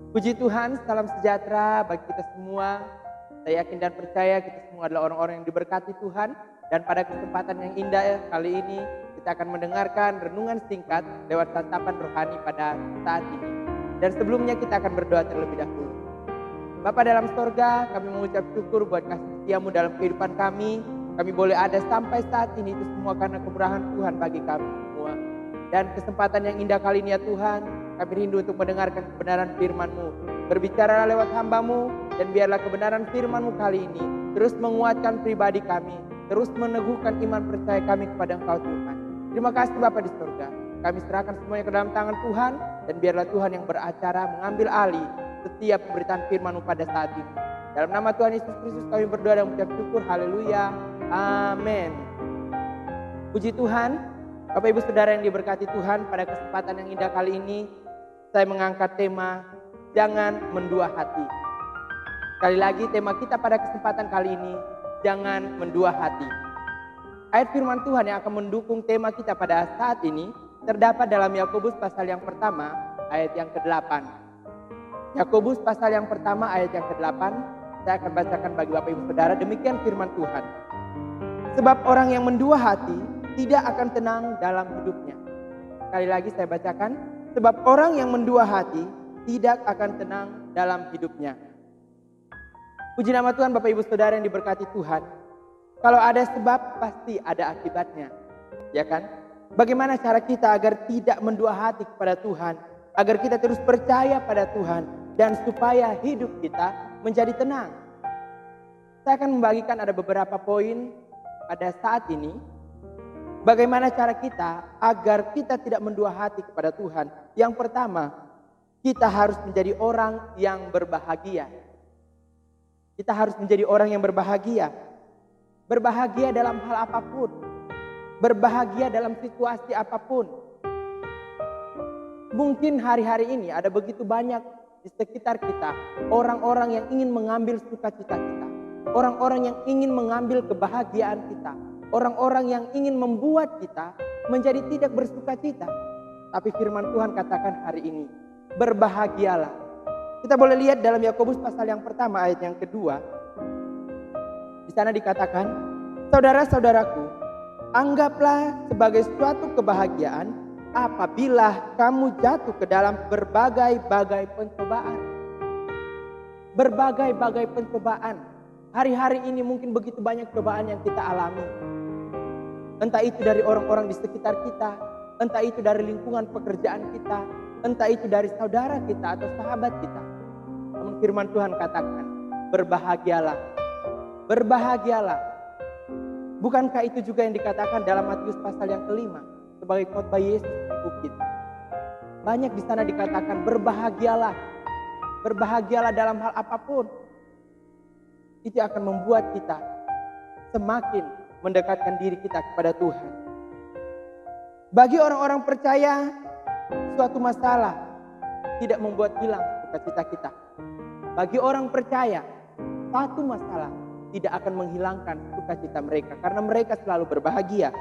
Puji Tuhan, salam sejahtera bagi kita semua. Saya yakin dan percaya kita semua adalah orang-orang yang diberkati Tuhan. Dan pada kesempatan yang indah kali ini, kita akan mendengarkan renungan singkat lewat santapan rohani pada saat ini. Dan sebelumnya kita akan berdoa terlebih dahulu. Bapa dalam sorga, kami mengucap syukur buat kasih setiamu dalam kehidupan kami. Kami boleh ada sampai saat ini itu semua karena kemurahan Tuhan bagi kami semua. Dan kesempatan yang indah kali ini ya Tuhan, kami rindu untuk mendengarkan kebenaran firman-Mu. Berbicara lewat hamba-Mu, dan biarlah kebenaran firman-Mu kali ini terus menguatkan pribadi kami, terus meneguhkan iman percaya kami kepada Engkau Tuhan. Terima kasih Bapa di surga. Kami serahkan semuanya ke dalam tangan Tuhan, dan biarlah Tuhan yang beracara mengambil alih setiap pemberitaan firman-Mu pada saat ini. Dalam nama Tuhan Yesus Kristus kami berdoa dan mengucap syukur. Haleluya. Amin. Puji Tuhan. Bapak Ibu Saudara yang diberkati Tuhan, pada kesempatan yang indah kali ini saya mengangkat tema jangan mendua hati. Sekali lagi tema kita pada kesempatan kali ini, jangan mendua hati. Ayat firman Tuhan yang akan mendukung tema kita pada saat ini terdapat dalam Yakobus pasal yang pertama ayat yang ke-8. Yakobus pasal yang pertama ayat yang ke-8, saya akan bacakan bagi Bapak Ibu Saudara. Demikian firman Tuhan. Sebab orang yang mendua hati tidak akan tenang dalam hidupnya. Sekali lagi saya bacakan. Sebab orang yang mendua hati tidak akan tenang dalam hidupnya. Puji nama Tuhan Bapak Ibu Saudara yang diberkati Tuhan. Kalau ada sebab pasti ada akibatnya. Ya kan? Bagaimana cara kita agar tidak mendua hati kepada Tuhan? Agar kita terus percaya pada Tuhan. Dan supaya hidup kita menjadi tenang. Saya akan membagikan ada beberapa poin pada saat ini. Bagaimana cara kita agar kita tidak mendua hati kepada Tuhan? Yang pertama, kita harus menjadi orang yang berbahagia. Kita harus menjadi orang yang berbahagia. Berbahagia dalam hal apapun. Berbahagia dalam situasi apapun. Mungkin hari-hari ini ada begitu banyak di sekitar kita orang-orang yang ingin mengambil sukacita kita. Orang-orang yang ingin mengambil kebahagiaan kita. Orang-orang yang ingin membuat kita menjadi tidak bersukacita. Tapi firman Tuhan katakan hari ini, berbahagialah. Kita boleh lihat dalam Yakobus pasal yang pertama ayat yang kedua. Di sana dikatakan, saudara-saudaraku, anggaplah sebagai suatu kebahagiaan apabila kamu jatuh ke dalam berbagai-bagai pencobaan. Berbagai-bagai pencobaan. Hari-hari ini mungkin begitu banyak cobaan yang kita alami. Entah itu dari orang-orang di sekitar kita, entah itu dari lingkungan pekerjaan kita, entah itu dari saudara kita atau sahabat kita. Namun firman Tuhan katakan, berbahagialah. Berbahagialah. Bukankah itu juga yang dikatakan dalam Matius pasal yang kelima sebagai khotbah Yesus di bukit? Banyak di sana dikatakan berbahagialah. Berbahagialah dalam hal apapun. Itu akan membuat kita semakin mendekatkan diri kita kepada Tuhan. Bagi orang-orang percaya, suatu masalah tidak membuat hilang sukacita kita. Bagi orang percaya, satu masalah tidak akan menghilangkan sukacita mereka karena mereka selalu berbahagia.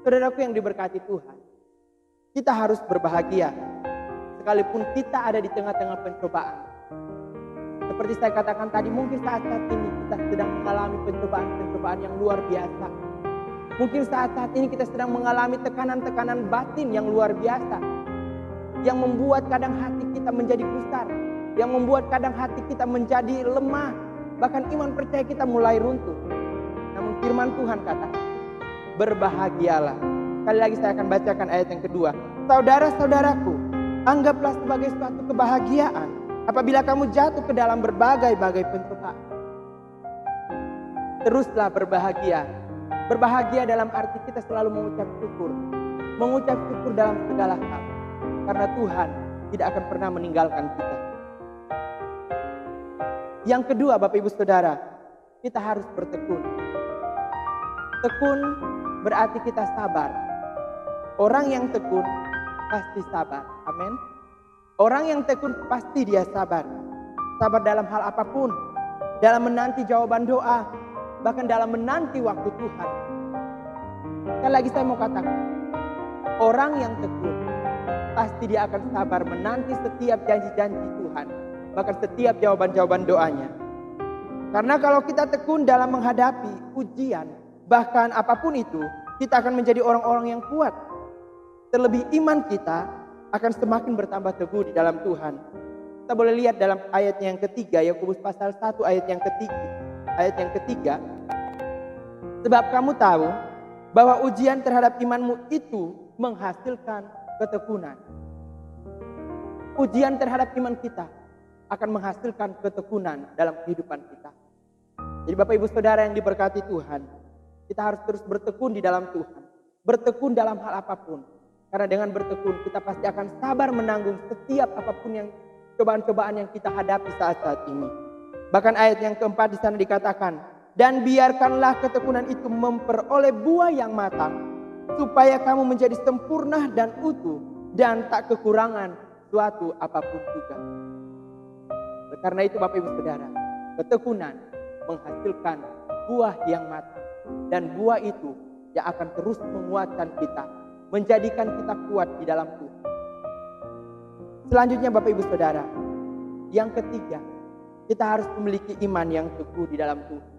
Saudaraku yang diberkati Tuhan, kita harus berbahagia sekalipun kita ada di tengah-tengah pencobaan. Seperti saya katakan tadi, mungkin saat-saat ini kita sedang mengalami pencobaan-pencobaan yang luar biasa. Mungkin saat-saat ini kita sedang mengalami tekanan-tekanan batin yang luar biasa. Yang membuat kadang hati kita menjadi gusar. Yang membuat kadang hati kita menjadi lemah. Bahkan iman percaya kita mulai runtuh. Namun firman Tuhan kata, berbahagialah. Kali lagi saya akan bacakan ayat yang kedua. Saudara-saudaraku, anggaplah sebagai suatu kebahagiaan apabila kamu jatuh ke dalam berbagai-bagai pencobaan. Teruslah berbahagia. Berbahagia dalam arti kita selalu mengucap syukur. Mengucap syukur dalam segala hal. Karena Tuhan tidak akan pernah meninggalkan kita. Yang kedua Bapak Ibu Saudara, kita harus bertekun. Tekun berarti kita sabar. Orang yang tekun pasti sabar. Amin. Orang yang tekun pasti dia sabar. Sabar dalam hal apapun. Dalam menanti jawaban doa. Bahkan dalam menanti waktu Tuhan. Sekali lagi saya mau katakan. Orang yang tekun pasti dia akan sabar menanti setiap janji-janji Tuhan, bahkan setiap jawaban-jawaban doanya. Karena kalau kita tekun dalam menghadapi ujian, bahkan apapun itu, kita akan menjadi orang-orang yang kuat. Terlebih iman kita akan semakin bertambah teguh di dalam Tuhan. Kita boleh lihat dalam ayat yang ketiga, Yakobus pasal 1 ayat yang ketiga. Ayat yang ketiga, sebab kamu tahu bahwa ujian terhadap imanmu itu menghasilkan ketekunan. Ujian terhadap iman kita akan menghasilkan ketekunan dalam kehidupan kita. Jadi Bapak Ibu Saudara yang diberkati Tuhan, kita harus terus bertekun di dalam Tuhan. Bertekun dalam hal apapun. Karena dengan bertekun kita pasti akan sabar menanggung setiap apapun yang cobaan-cobaan yang kita hadapi saat-saat ini. Bahkan ayat yang keempat di sana dikatakan, dan biarkanlah ketekunan itu memperoleh buah yang matang, supaya kamu menjadi sempurna dan utuh, dan tak kekurangan suatu apapun juga. Karena itu Bapak Ibu Saudara, ketekunan menghasilkan buah yang matang. Dan buah itu yang akan terus menguatkan kita, menjadikan kita kuat di dalam Tuhan. Selanjutnya Bapak Ibu Saudara, yang ketiga, kita harus memiliki iman yang teguh di dalam Tuhan.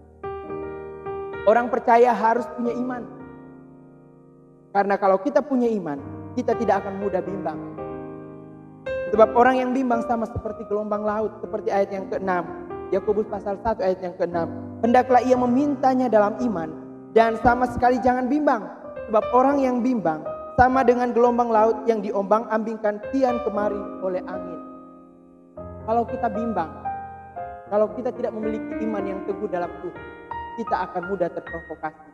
Orang percaya harus punya iman. Karena kalau kita punya iman, kita tidak akan mudah bimbang. Sebab orang yang bimbang sama seperti gelombang laut, seperti ayat yang ke-6. Yakobus pasal 1 ayat yang ke-6. Hendaklah ia memintanya dalam iman, dan sama sekali jangan bimbang. Sebab orang yang bimbang sama dengan gelombang laut yang diombang-ambingkan kian kemari oleh angin. Kalau kita bimbang, kalau kita tidak memiliki iman yang teguh dalam Tuhan, kita akan mudah terprovokasi.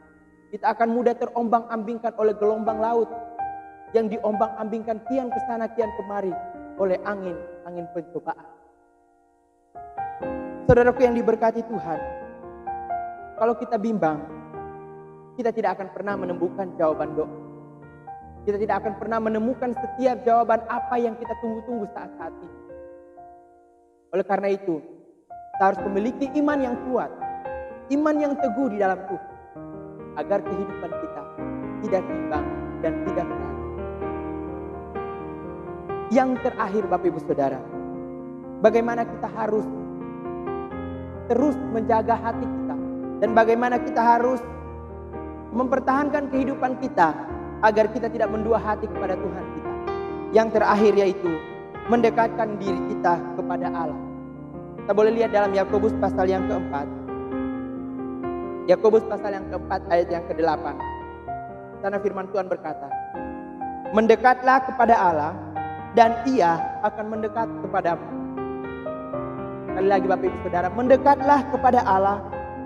Kita akan mudah terombang-ambingkan oleh gelombang laut yang diombang-ambingkan kian ke sana kian kemari oleh angin pencobaan. Saudaraku yang diberkati Tuhan, kalau kita bimbang, kita tidak akan pernah menemukan jawaban doa. Kita tidak akan pernah menemukan setiap jawaban apa yang kita tunggu-tunggu saat-saat ini. Oleh karena itu, kita harus memiliki iman yang kuat, iman yang teguh di dalam Tuhan, agar kehidupan kita tidak bimbang dan tidak ragu. Yang terakhir Bapak Ibu Saudara, bagaimana kita harus terus menjaga hati kita, dan bagaimana kita harus mempertahankan kehidupan kita agar kita tidak mendua hati kepada Tuhan kita. Yang terakhir yaitu mendekatkan diri kita kepada Allah. Kita boleh lihat dalam Yakobus pasal yang keempat. Yakobus pasal yang keempat ayat yang ke-8. Sana firman Tuhan berkata, mendekatlah kepada Allah dan Ia akan mendekat kepadamu. Sekali lagi Bapak Ibu Saudara, mendekatlah kepada Allah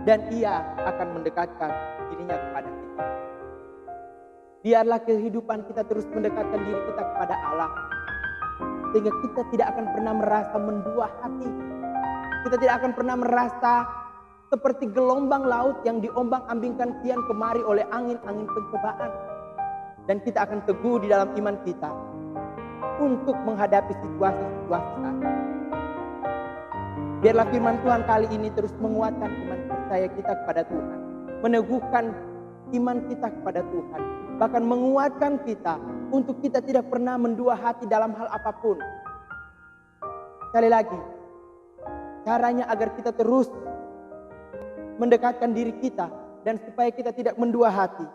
dan Ia akan mendekatkan dirinya kepada kita. Biarlah kehidupan kita terus mendekatkan diri kita kepada Allah, sehingga kita tidak akan pernah merasa mendua hati. Kita tidak akan pernah merasa seperti gelombang laut yang diombang-ambingkan kian kemari oleh angin-angin pencobaan. Dan kita akan teguh di dalam iman kita untuk menghadapi situasi-situasi saat ini. Biarlah firman Tuhan kali ini terus menguatkan iman percaya kita kepada Tuhan, meneguhkan iman kita kepada Tuhan, bahkan menguatkan kita untuk kita tidak pernah mendua hati dalam hal apapun. Sekali lagi, caranya agar kita terus mendekatkan diri kita dan supaya kita tidak mendua hati,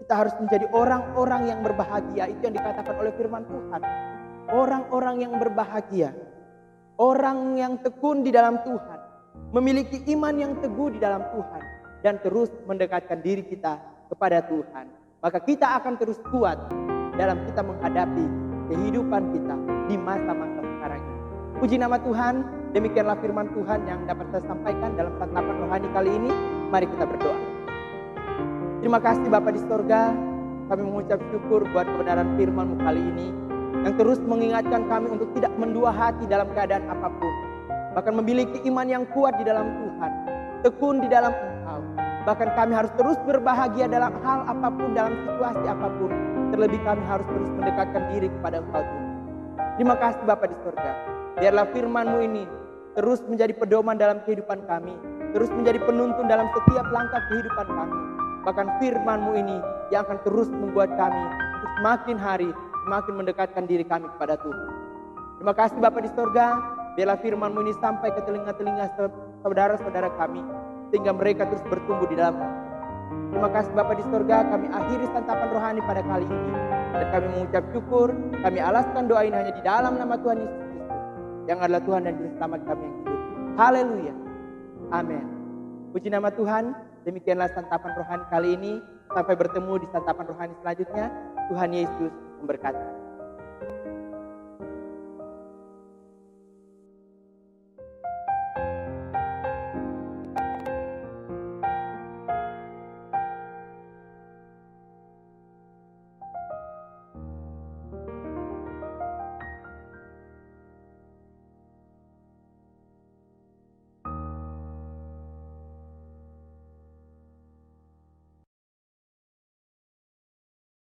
kita harus menjadi orang-orang yang berbahagia. Itu yang dikatakan oleh firman Tuhan. Orang-orang yang berbahagia, orang yang tekun di dalam Tuhan, memiliki iman yang teguh di dalam Tuhan, dan terus mendekatkan diri kita kepada Tuhan. Maka kita akan terus kuat dalam kita menghadapi kehidupan kita di masa-masa sekarang ini. Puji nama Tuhan, demikianlah firman Tuhan yang dapat saya sampaikan dalam santapan rohani kali ini. Mari kita berdoa. Terima kasih Bapa di sorga, kami mengucap syukur buat kebenaran firman-Mu kali ini, yang terus mengingatkan kami untuk tidak mendua hati dalam keadaan apapun. Bahkan memiliki iman yang kuat di dalam Tuhan, tekun di dalam Engkau. Bahkan kami harus terus berbahagia dalam hal apapun, dalam situasi apapun. Terlebih kami harus terus mendekatkan diri kepada Engkau Tuhan. Terima kasih Bapa di sorga. Biarlah firman-Mu ini terus menjadi pedoman dalam kehidupan kami, terus menjadi penuntun dalam setiap langkah kehidupan kami. Bahkan firman-Mu ini yang akan terus membuat kami untuk semakin hari semakin mendekatkan diri kami kepada Tuhan. Terima kasih Bapa di sorga, biarlah firman-Mu ini sampai ke telinga-telinga saudara-saudara kami, sehingga mereka terus bertumbuh di dalam. Terima kasih Bapa di sorga, kami akhiri santapan rohani pada kali ini. Dan kami mengucap syukur, kami alaskan doa ini hanya di dalam nama Tuhan Yesus Kristus, yang adalah Tuhan dan Juru Selamat kami yang hidup. Haleluya. Amin. Puji nama Tuhan, demikianlah santapan rohani kali ini. Sampai bertemu di santapan rohani selanjutnya. Tuhan Yesus memberkati.